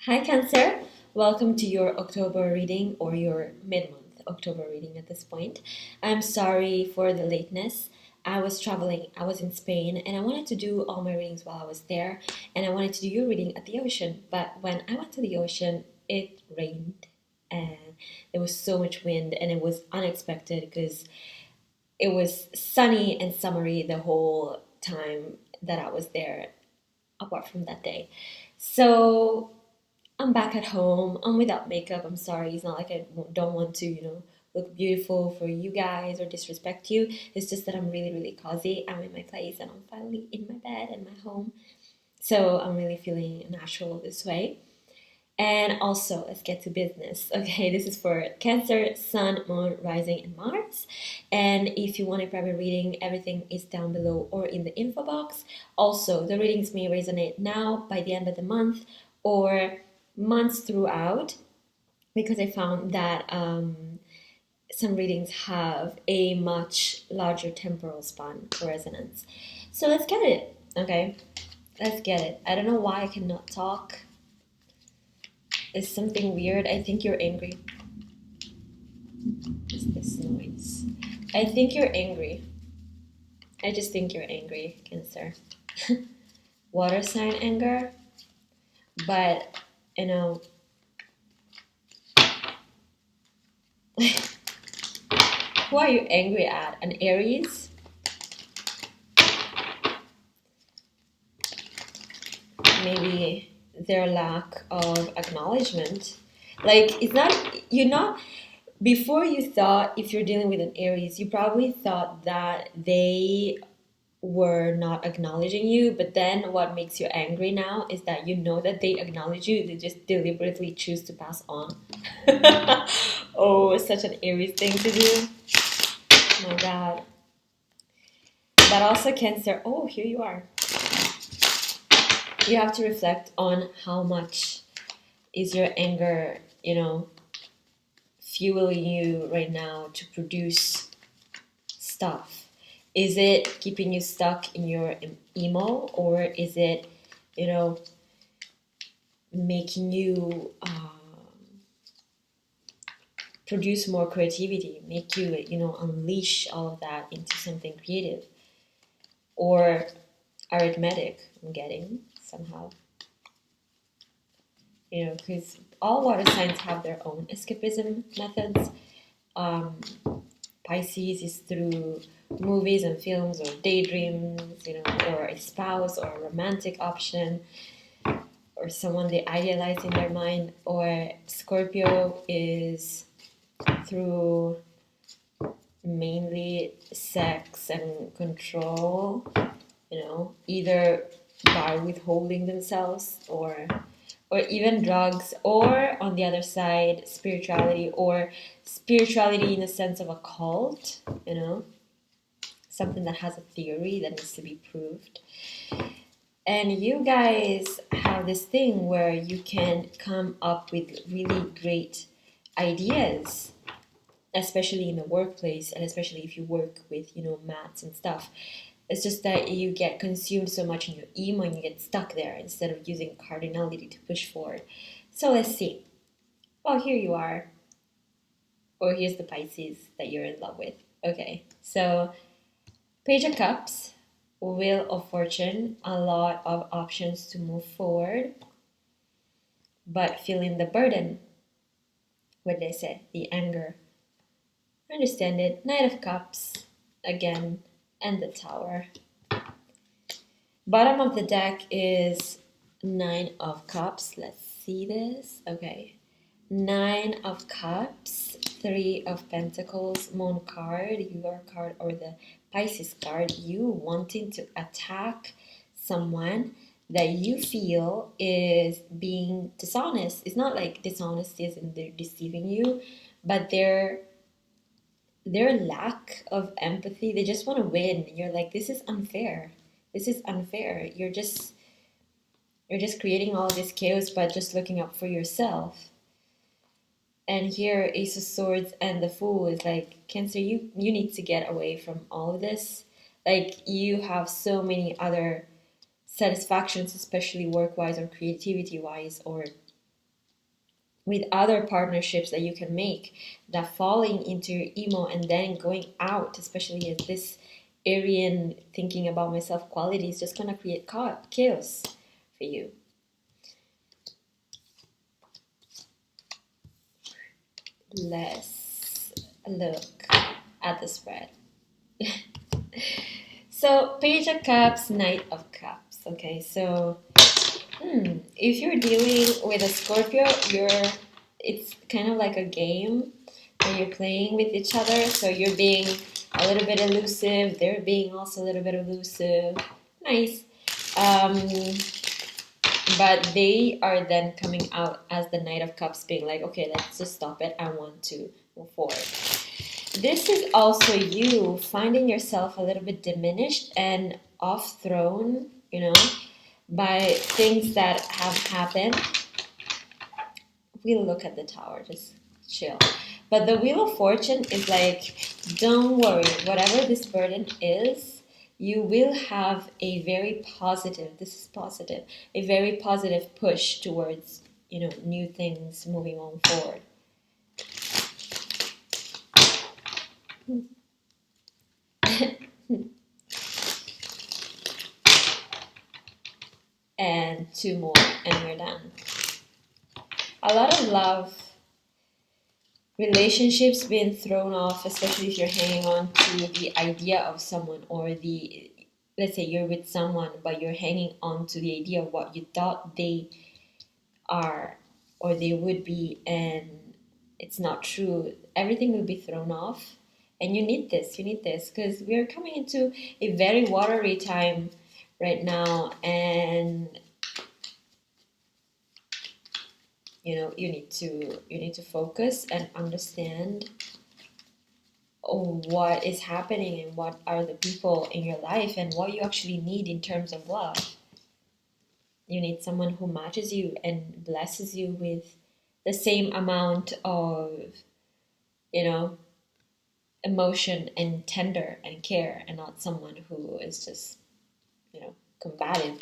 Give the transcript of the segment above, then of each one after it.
Hi, Cancer. Welcome to your October reading or your mid month October reading at this point. I'm sorry for the lateness. I was traveling, I was in Spain, and I wanted to do all my readings while I was there, and I wanted to do your reading at the ocean. But when I went to the ocean, it rained and there was so much wind, and it was unexpected because it was sunny and summery the whole time that I was there, apart from that day. So I'm back at home. I'm without makeup. I'm sorry. It's not like I don't want to, look beautiful for you guys or disrespect you. It's just that I'm really, really cozy. I'm in my place and I'm finally in my bed and my home. So I'm really feeling natural this way. And also, let's get to business. Okay, this is for Cancer, Sun, Moon, Rising, and Mars. And if you want a private reading, everything is down below or in the info box. Also, the readings may resonate now by the end of the month or months throughout because I found that some readings have a much larger temporal span for resonance. So let's get it. Okay, let's get it. I don't know why I cannot talk. Is something weird. I think you're angry. What's this noise? I think you're angry. I just think you're angry, Cancer. Water sign anger. But, you know, who are you angry at? An Aries? Maybe their lack of acknowledgement. Like, it's not, you're not, before you thought, if you're dealing with an Aries, you probably thought that they were not acknowledging you, but then what makes you angry now is that you know that they acknowledge you, they just deliberately choose to pass on. Oh, such an Aries thing to do. Oh my god. But also Cancer, oh, here you are. You have to reflect on how much is your anger, fueling you right now to produce stuff. Is it keeping you stuck in your emo, or is it, you know, making you produce more creativity, make you, unleash all of that into something creative or arithmetic? I'm getting somehow, because all water signs have their own escapism methods. Um, Pisces is through movies and films or daydreams, or a spouse or a romantic option or someone they idealize in their mind. Or Scorpio is through mainly sex and control, either by withholding themselves or even drugs, or on the other side, spirituality, or spirituality in the sense of a cult, something that has a theory that needs to be proved. And you guys have this thing where you can come up with really great ideas, especially in the workplace, and especially if you work with, maths and stuff. It's just that you get consumed so much in your emo and you get stuck there instead of using cardinality to push forward. So let's see. Oh, here you are. Or here's the Pisces that you're in love with. Okay, so Page of Cups, Wheel of Fortune, a lot of options to move forward, but feeling the burden. What did I say? The anger. Understand it. Knight of Cups, again, and the Tower. Bottom of the deck is Nine of Cups. Let's see this. Okay. Nine of Cups, Three of Pentacles, Moon card, your card, or the Pisces card. You wanting to attack someone that you feel is being dishonest. It's not like dishonesty is in they're deceiving you, but their lack of empathy. They just want to win. You're like, this is unfair. This is unfair. You're just creating all this chaos by just looking up for yourself. And here, Ace of Swords and the Fool is like, Cancer, you need to get away from all of this. Like, you have so many other satisfactions, especially work-wise or creativity-wise or with other partnerships that you can make, that falling into your emo and then going out, especially as this Aryan thinking about myself quality, is just gonna create chaos for you. Let's look at the spread. So, Page of Cups, Knight of Cups. Okay, so if you're dealing with a Scorpio, it's kind of like a game that you're playing with each other. So you're being a little bit elusive, they're being also a little bit elusive. Nice. But they are then coming out as the Knight of Cups, being like, okay, let's just stop it. I want to move forward. This is also you finding yourself a little bit diminished and off throne, by things that have happened. We'll look at the Tower, just chill. But the Wheel of Fortune is like, don't worry, whatever this burden is, you will have a very positive, this is positive, a very positive push towards, new things moving on forward. And two more, and we're done. A lot of love, relationships being thrown off, especially if you're hanging on to the idea of someone, or let's say you're with someone, but you're hanging on to the idea of what you thought they are or they would be, and it's not true. Everything will be thrown off, and you need this, because we are coming into a very watery time right now, and you need to focus and understand what is happening and what are the people in your life and what you actually need in terms of love. You need someone who matches you and blesses you with the same amount of, emotion and tender and care, and not someone who is just, combative.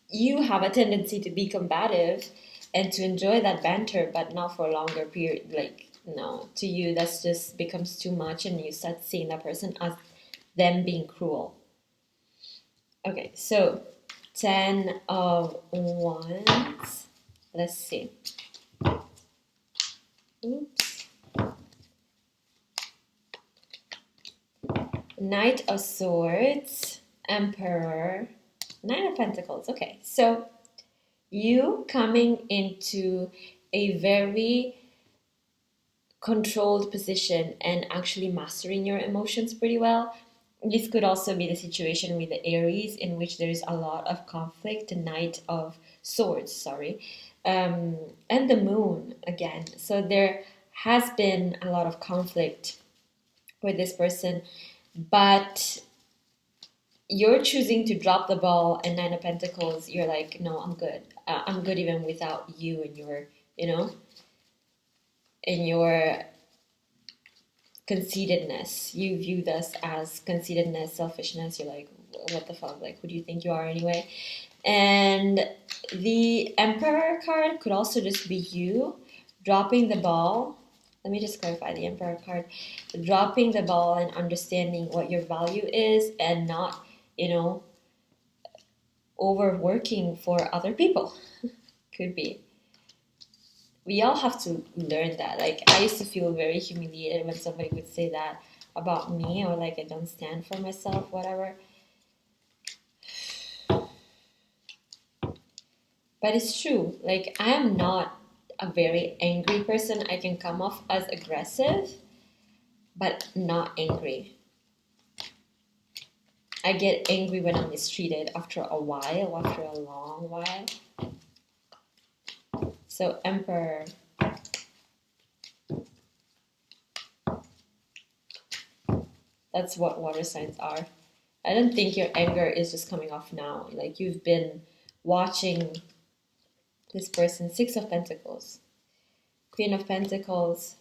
You have a tendency to be combative and to enjoy that banter, but not for a longer period. Like, no, to you, that's just becomes too much, and you start seeing that person as them being cruel. Okay, so 10 of Wands. Let's see. Oops. Knight of Swords, Emperor, Nine of Pentacles. Okay, so you coming into a very controlled position and actually mastering your emotions pretty well. This could also be the situation with the Aries, in which there is a lot of conflict, the Knight of Swords, sorry, and the Moon again. So there has been a lot of conflict with this person, but you're choosing to drop the ball, and Nine of Pentacles, you're like, no, I'm good. I'm good even without you and your, in your conceitedness. You view this as conceitedness, selfishness. You're like, what the fuck? Like, who do you think you are anyway? And the Emperor card could also just be you dropping the ball. Let me just clarify the Emperor card. Dropping the ball and understanding what your value is, and not, overworking for other people. Could be. We all have to learn that. Like, I used to feel very humiliated when somebody would say that about me, or like I don't stand for myself, whatever. But it's true. Like, I am not a very angry person. I can come off as aggressive, but not angry. I get angry when I'm mistreated after a while, after a long while. So, Emperor. That's what water signs are. I don't think your anger is just coming off now. Like, you've been watching this person. Six of Pentacles, Queen of Pentacles,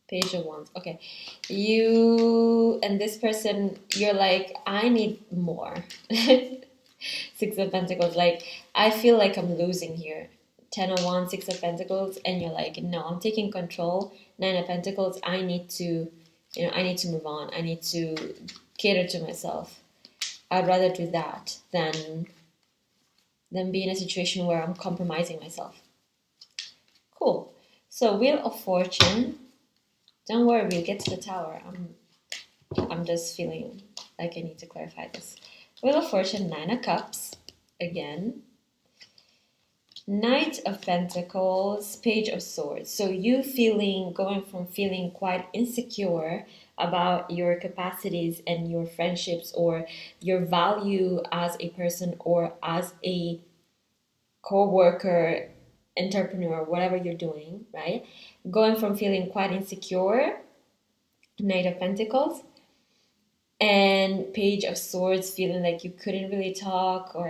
Page of Wands. Okay, you and this person, you're like, I need more. Six of Pentacles, like, I feel like I'm losing here. Ten of Wands, Six of Pentacles, and you're like, no, I'm taking control. Nine of Pentacles, I need to, I need to move on. I need to cater to myself. I'd rather do that than be in a situation where I'm compromising myself. Cool. So Wheel of Fortune. Don't worry, we'll get to the Tower. I'm just feeling like I need to clarify this. Wheel of Fortune, Nine of Cups, again. Knight of Pentacles, Page of Swords. So you going from feeling quite insecure about your capacities and your friendships or your value as a person or as a co-worker, entrepreneur, whatever you're doing, right? Going from feeling quite insecure, Knight of Pentacles, and Page of Swords, feeling like you couldn't really talk or,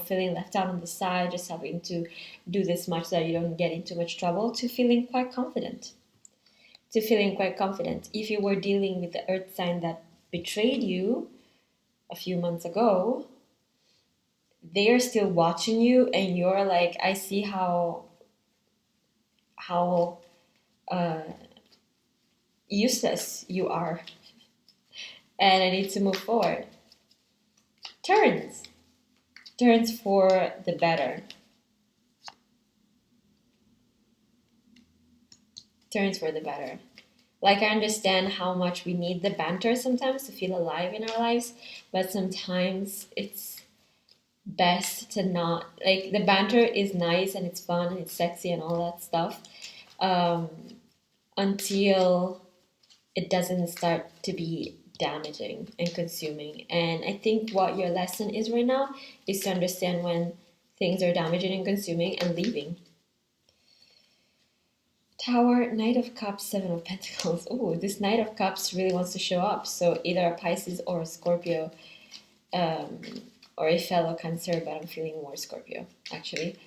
feeling left out on the side, just having to do this much so that you don't get into much trouble, to feeling quite confident. If you were dealing with the earth sign that betrayed you a few months ago, they are still watching you and you're like, I see how useless you are and I need to move forward. Turns for the better. Like, I understand how much we need the banter sometimes to feel alive in our lives, but sometimes it's best to not, like, the banter is nice and it's fun and it's sexy and all that stuff, until it doesn't start to be damaging and consuming. And I think what your lesson is right now is to understand when things are damaging and consuming and leaving. Tower, Knight of Cups, Seven of Pentacles. Oh, this Knight of Cups really wants to show up. So either a Pisces or a Scorpio, or a fellow Cancer, but I'm feeling more Scorpio, actually,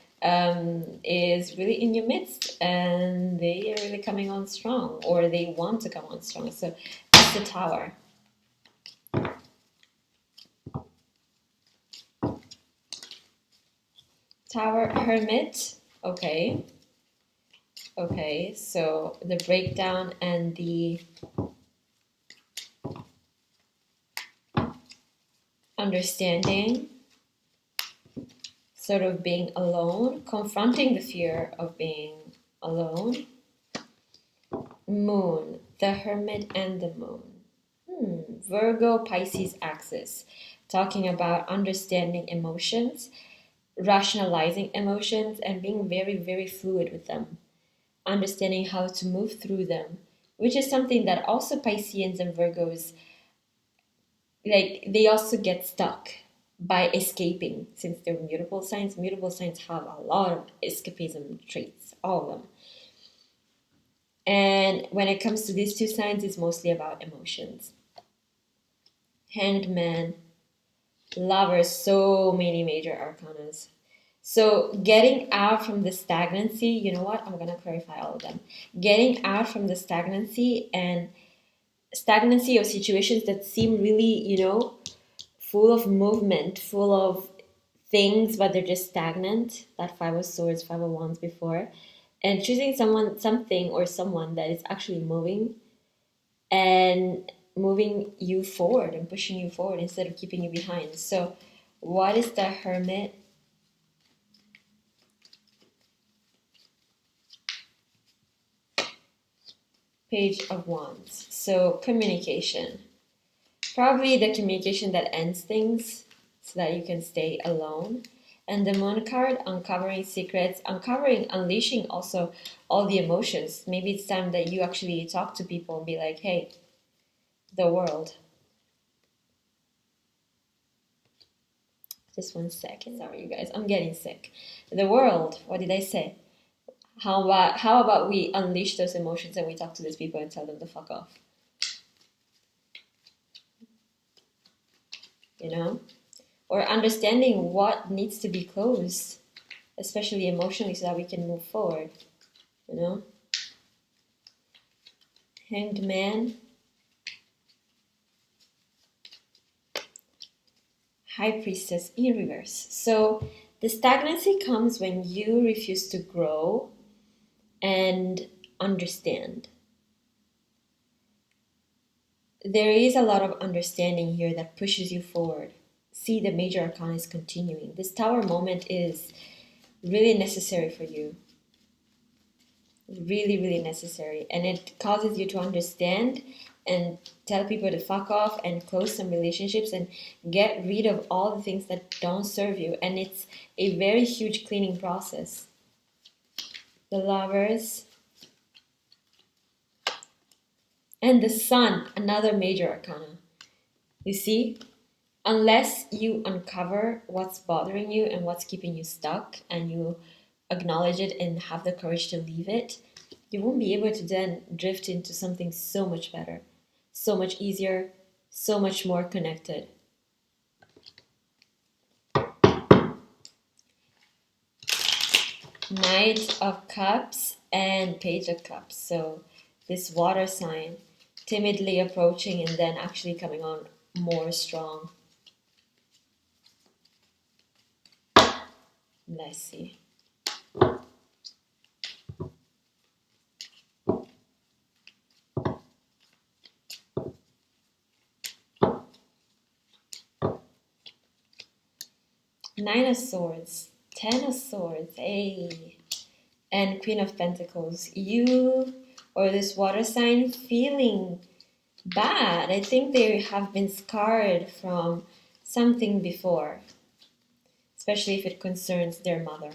is really in your midst, and they are really coming on strong, or they want to come on strong. So that's the Tower. Tower, Hermit. Okay, so the breakdown and the understanding, sort of being alone, confronting the fear of being alone. Moon, the Hermit and the Moon. Virgo, Pisces axis, talking about understanding emotions, rationalizing emotions, and being very, very fluid with them. Understanding how to move through them, which is something that also Pisceans and Virgos, like, they also get stuck by escaping, since they're mutable signs. Mutable signs have a lot of escapism traits, all of them. And when it comes to these two signs, it's mostly about emotions. Hanged Man, Lovers, so many major arcanas. So getting out from the stagnancy, you know what? I'm going to clarify all of them. Getting out from the stagnancy of situations that seem really, full of movement, full of things, but they're just stagnant. That Five of Swords, Five of Wands before. And choosing something or someone that is actually moving and moving you forward and pushing you forward instead of keeping you behind. So what is the Hermit? Page of Wands. So communication. Probably the communication that ends things so that you can stay alone. And the Moon card, uncovering secrets, unleashing also all the emotions. Maybe it's time that you actually talk to people and be like, hey, the world. Just 1 second. Sorry, you guys. I'm getting sick. The world. What did I say? How about we unleash those emotions and we talk to these people and tell them to fuck off? Or understanding what needs to be closed, especially emotionally, so that we can move forward. Hanged Man, High Priestess in reverse. So The stagnancy comes when you refuse to grow and understand. There is a lot of understanding here that pushes you forward. See, the major arcana is continuing. This tower moment is really necessary for you. Really, really necessary. And it causes you to understand and tell people to fuck off and close some relationships and get rid of all the things that don't serve you. And it's a very huge cleaning process. The Lovers and the Sun, another major arcana. You see, unless you uncover what's bothering you and what's keeping you stuck and you acknowledge it and have the courage to leave it, you won't be able to then drift into something so much better, so much easier, so much more connected. Knight of Cups and Page of Cups. So this water sign timidly approaching and then actually coming on more strong. Let's see. Nine of Swords, Ten of Swords, and Queen of Pentacles. You or this water sign feeling bad. I think they have been scarred from something before, especially if it concerns their mother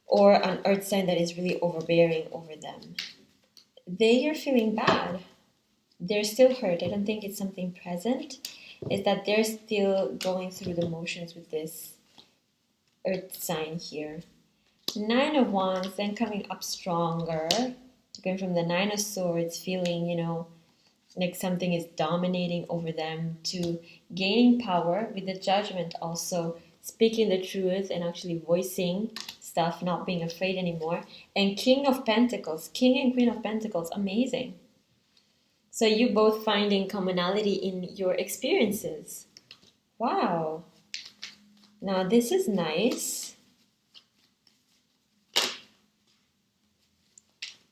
or an earth sign that is really overbearing over them. They are feeling bad. They're still hurt. I don't think it's something present. It's that they're still going through the motions with this earth sign here. Nine of Wands, then coming up stronger, going from the Nine of Swords, feeling, like something is dominating over them, to gaining power with the Judgment, also speaking the truth and actually voicing stuff, not being afraid anymore. And King of Pentacles, King and Queen of Pentacles, amazing. So you both finding commonality in your experiences. Wow. Now this is nice.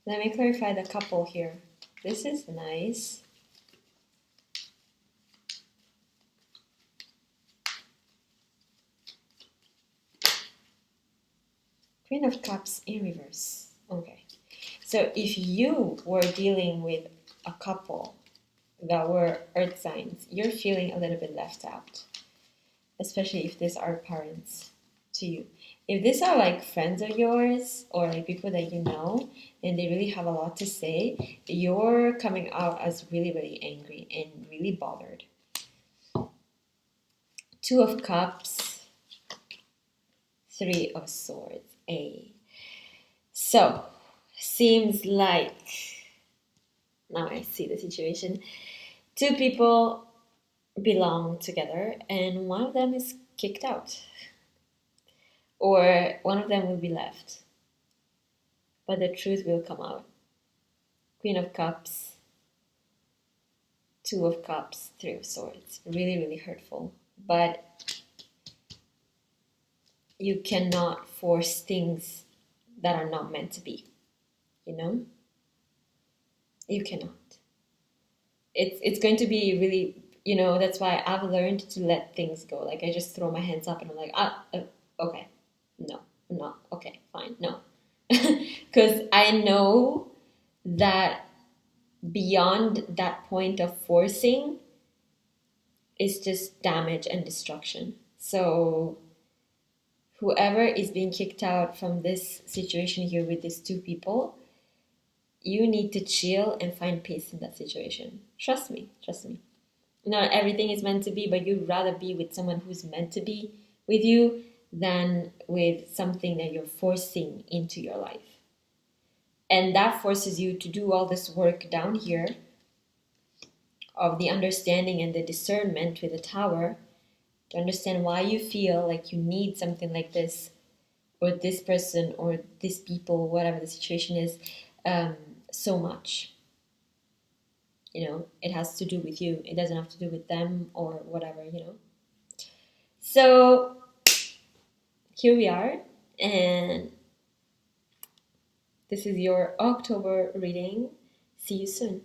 Let me clarify the couple here. This is nice. Queen of Cups in reverse. Okay. So if you were dealing with a couple that were earth signs, you're feeling a little bit left out. Especially if these are parents to you. If these are like friends of yours or like people that you know and they really have a lot to say, you're coming out as really, really angry and really bothered. Two of Cups, Three of Swords. So, seems like, now I see the situation, two people belong together and one of them is kicked out. Or one of them will be left. But the truth will come out. Queen of Cups, Two of Cups, Three of Swords. Really, really hurtful. But you cannot force things that are not meant to be. You cannot. It's going to be really, that's why I've learned to let things go. Like I just throw my hands up and I'm like, okay, no, okay, fine, no. Because I know that beyond that point of forcing is just damage and destruction. So whoever is being kicked out from this situation here with these two people, you need to chill and find peace in that situation. Trust me. Not everything is meant to be, but you'd rather be with someone who's meant to be with you than with something that you're forcing into your life. And that forces you to do all this work down here of the understanding and the discernment with the Tower to understand why you feel like you need something like this or this person or these people, whatever the situation is, so much. It has to do with you. It doesn't have to do with them or whatever. So here we are, and this is your October reading. See you soon.